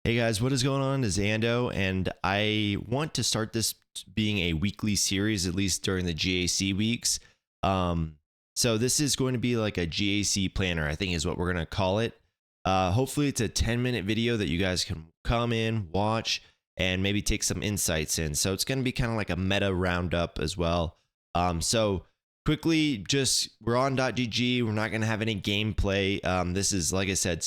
Hey guys, what is going on? It's Ando, and I want to start this being a weekly series, at least during the GAC weeks. So this is going to be like a GAC planner, I think is what we're going to call it. Hopefully it's a 10-minute video that you guys can come in, watch, and maybe take some insights in. So it's going to be kind of like a meta roundup as well. So quickly, just we're on .gg. We're not going to have any gameplay. This is, like I said,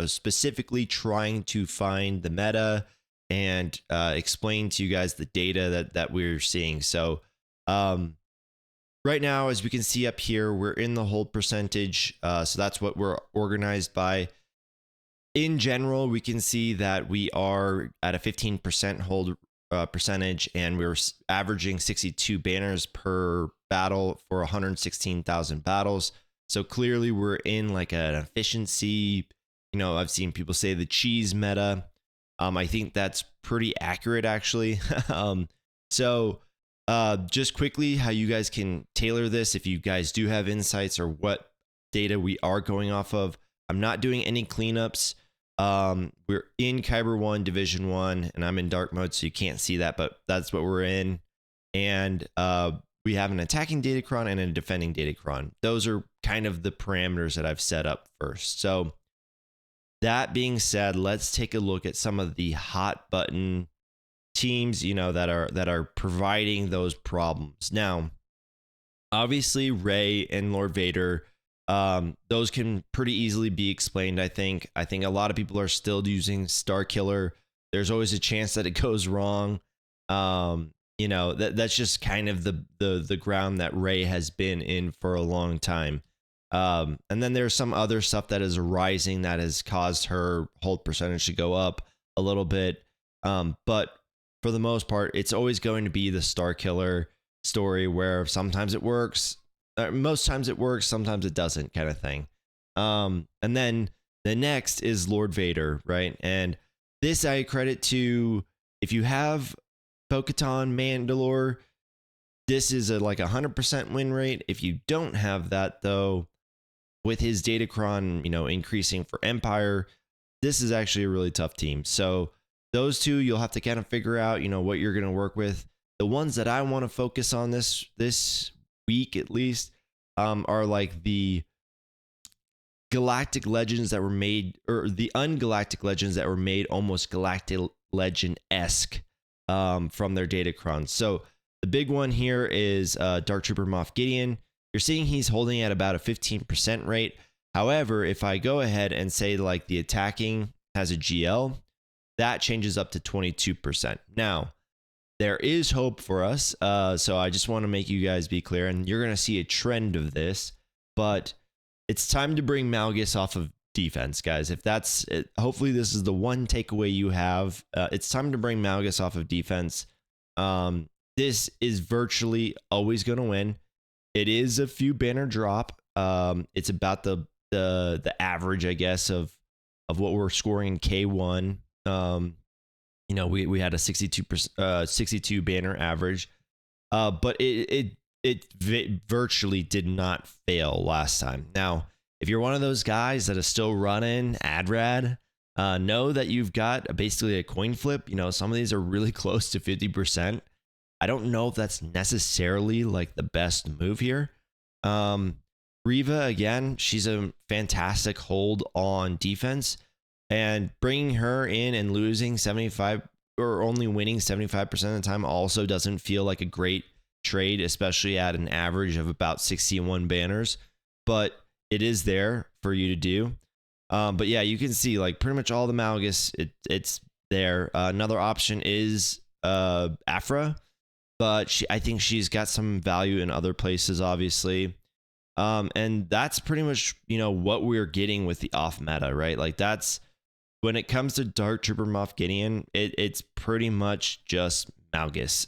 specifically trying to find the meta and explain to you guys the data that we're seeing. So right now, as we can see up here, we're in the hold percentage. So that's what we're organized by. In general, we can see that we are at a 15% hold percentage, and we're averaging 62 banners per battle for 116,000 battles. So clearly we're in like an efficiency. I've seen people say the cheese meta. I think that's pretty accurate, actually. So just quickly, how you guys can tailor this if you guys do have insights or what data we are going off of. I'm not doing any cleanups. We're in Kyber 1, Division 1, and I'm in dark mode, so you can't see that, but that's what we're in. And we have an attacking datacron and a defending datacron. Those are kind of the parameters that I've set up first. So that being said, let's take a look at some of the hot button teams, that are providing those problems. Now, obviously, Rey and Lord Vader, those can pretty easily be explained. I think a lot of people are still using Star Killer. There's always a chance that it goes wrong. That's just kind of the ground that Rey has been in for a long time. And then there's some other stuff that is arising that has caused her hold percentage to go up a little bit. But for the most part, it's always going to be the Star Killer story where sometimes it works, most times it works, sometimes it doesn't, kind of thing. And then the next is Lord Vader, right? And this I credit to, if you have Bo-Katan, Mandalore, this is like 100% win rate. If you don't have that, though, with his datacron, increasing for Empire, this is actually a really tough team. So those two, you'll have to kind of figure out, what you're going to work with. The ones that I want to focus on this week, at least, are like the galactic legends that were made, or the ungalactic legends that were made almost galactic legend-esque from their datacrons. So the big one here is Dark Trooper Moff Gideon. You're seeing he's holding at about a 15% rate. However, if I go ahead and say like the attacking has a GL, that changes up to 22%. Now, there is hope for us. So I just want to make you guys be clear, and you're going to see a trend of this, but it's time to bring Malgus off of defense, guys. If that's it, hopefully this is the one takeaway you have. It's time to bring Malgus off of defense. This is virtually always going to win. It is a few banner drop. It's about the average, I guess, of what we're scoring in K1. We had a 62 banner average, but it virtually did not fail last time. Now, if you're one of those guys that is still running AdRad, know that you've got basically a coin flip. Some of these are really close to 50%. I don't know if that's necessarily like the best move here. Riva, again, she's a fantastic hold on defense, and bringing her in and losing 75 or only winning 75% of the time also doesn't feel like a great trade, especially at an average of about 61 banners, but it is there for you to do. But yeah, you can see like pretty much all the Malgus, it's there. Another option is Afra, but I think she's got some value in other places, obviously. And that's pretty much, what we're getting with the off meta, right? Like that's when it comes to Dark Trooper Moff Gideon, it's pretty much just Malgus.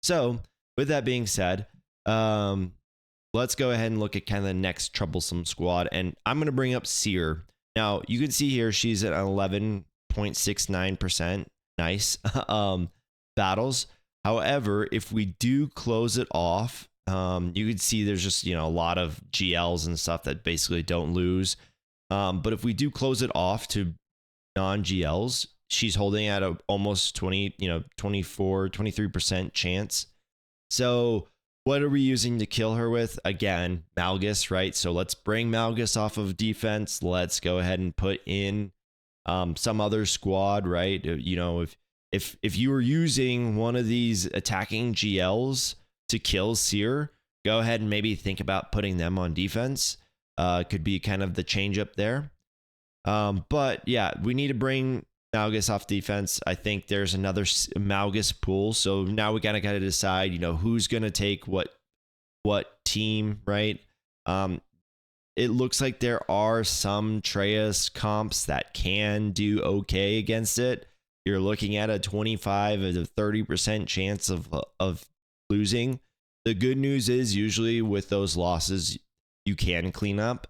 So with that being said, let's go ahead and look at kind of the next troublesome squad. And I'm going to bring up Seer. Now you can see here, she's at 11.69%. Nice. Battles. However, if we do close it off, you can see there's just, a lot of GLs and stuff that basically don't lose. But if we do close it off to non-GLs. She's holding at a almost 20, 24, 23% chance. So what are we using to kill her with? Again, Malgus, right? So let's bring Malgus off of defense. Let's go ahead and put in some other squad, right? If you were using one of these attacking GLs to kill Seer, go ahead and maybe think about putting them on defense. Could be kind of the change up there. But yeah, we need to bring Malgus off defense. I think there's another Malgus pool. So now we gotta decide, who's gonna take what team, right? It looks like there are some Treyas comps that can do okay against it. You're looking at a 25 to 30% chance of losing. The good news is usually with those losses, you can clean up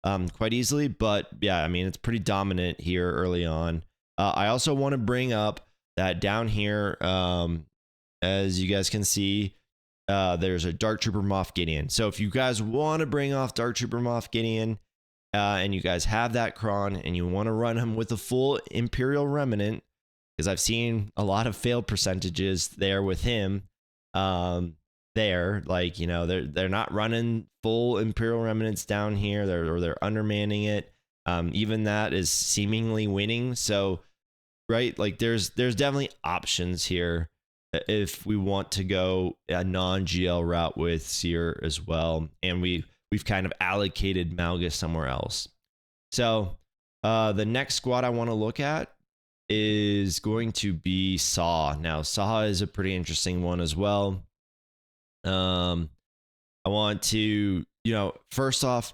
quite easily. But yeah, I mean, it's pretty dominant here early on. I also want to bring up that down here, as you guys can see, there's a Dark Trooper Moff Gideon. So if you guys want to bring off Dark Trooper Moff Gideon, and you guys have that Kron and you want to run him with a full Imperial Remnant, because I've seen a lot of fail percentages there with him. They're not running full Imperial Remnants down here. They're undermanning it. Even that is seemingly winning. So, right, like there's definitely options here if we want to go a non-GL route with Seer as well, and we've kind of allocated Malgus somewhere else. So the next squad I want to look at is going to be Saw. Now, Saw is a pretty interesting one as well. I want to, first off,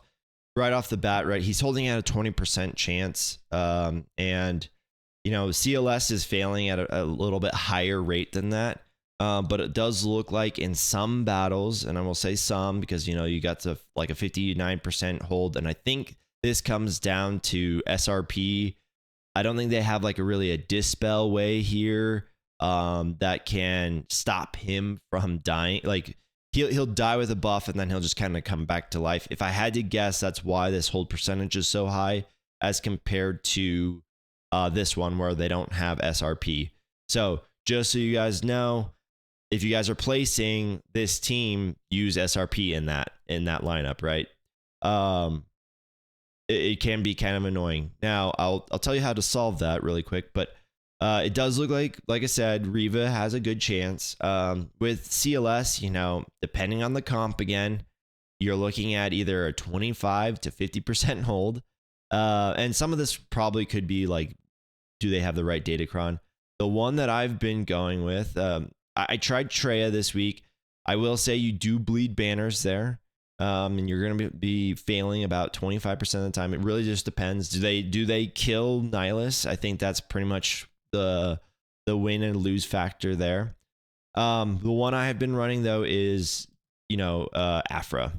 right off the bat, right, he's holding at a 20% chance, and CLS is failing at a little bit higher rate than that. But it does look like in some battles, and I will say some because, you got to like a 59% hold. And I think this comes down to SRP. I don't think they have like a dispel way here that can stop him from dying. Like he'll die with a buff and then he'll just kind of come back to life. If I had to guess, that's why this hold percentage is so high as compared to this one where they don't have SRP. So just so you guys know, if you guys are placing this team, use SRP in that lineup, right? It can be kind of annoying. Now I'll tell you how to solve that really quick, but it does look like I said, Reva has a good chance. With CLS, depending on the comp again, you're looking at either a 25 to 50% hold. And some of this probably could be like, do they have the right datacron? The one that I've been going with, I tried Treya this week. I will say you do bleed banners there. And you're going to be failing about 25% of the time. It really just depends. Do they kill Nihilus? I think that's pretty much the win and lose factor there. The one I have been running though is, Afra.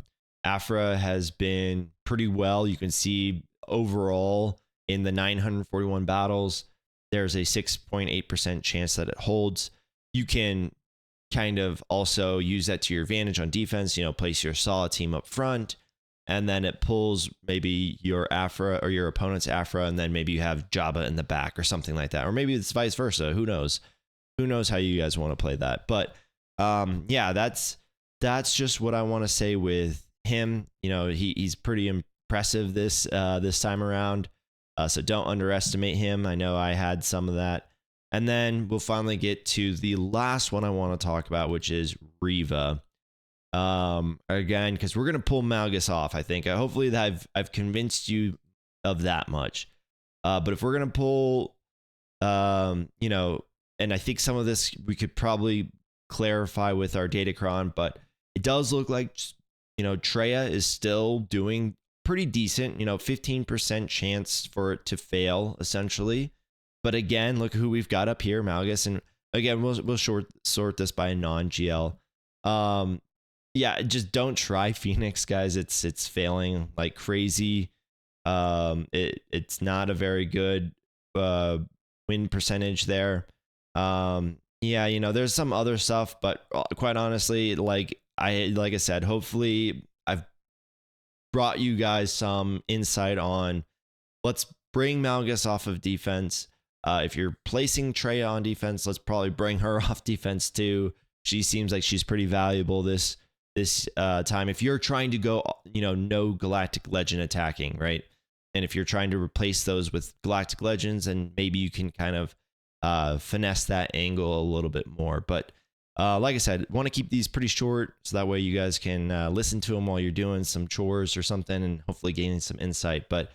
Afra has been pretty well. You can see overall in the 941 battles, there's a 6.8% chance that it holds. You can kind of also use that to your advantage on defense, place your solid team up front, and then it pulls maybe your Afra or your opponent's Afra, and then maybe you have Jabba in the back or something like that. Or maybe it's vice versa. Who knows? Who knows how you guys want to play that? But yeah, that's just what I want to say with him. He's pretty impressive this time around. So don't underestimate him. I know I had some of that. And then we'll finally get to the last one I want to talk about, which is Reva. Again, because we're going to pull Malgus off, I think. Hopefully that I've convinced you of that much. But if we're going to pull, and I think some of this we could probably clarify with our datacron, but it does look like, Treya is still doing pretty decent, 15% chance for it to fail, essentially. But again, look who we've got up here, Malgus. And again, we'll sort this by a non-GL. Yeah, just don't try Phoenix, guys. It's failing like crazy. It's not a very good win percentage there. Yeah, there's some other stuff, but quite honestly, like I said, hopefully I've brought you guys some insight on let's bring Malgus off of defense. If you're placing Trey on defense, let's probably bring her off defense too. She seems like she's pretty valuable this time. If you're trying to go, no Galactic Legend attacking, right? And if you're trying to replace those with Galactic Legends, and maybe you can kind of finesse that angle a little bit more. But like I said, want to keep these pretty short so that way you guys can listen to them while you're doing some chores or something and hopefully gaining some insight. But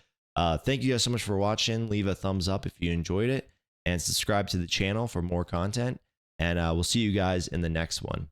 thank you guys so much for watching. Leave a thumbs up if you enjoyed it and subscribe to the channel for more content. And we'll see you guys in the next one.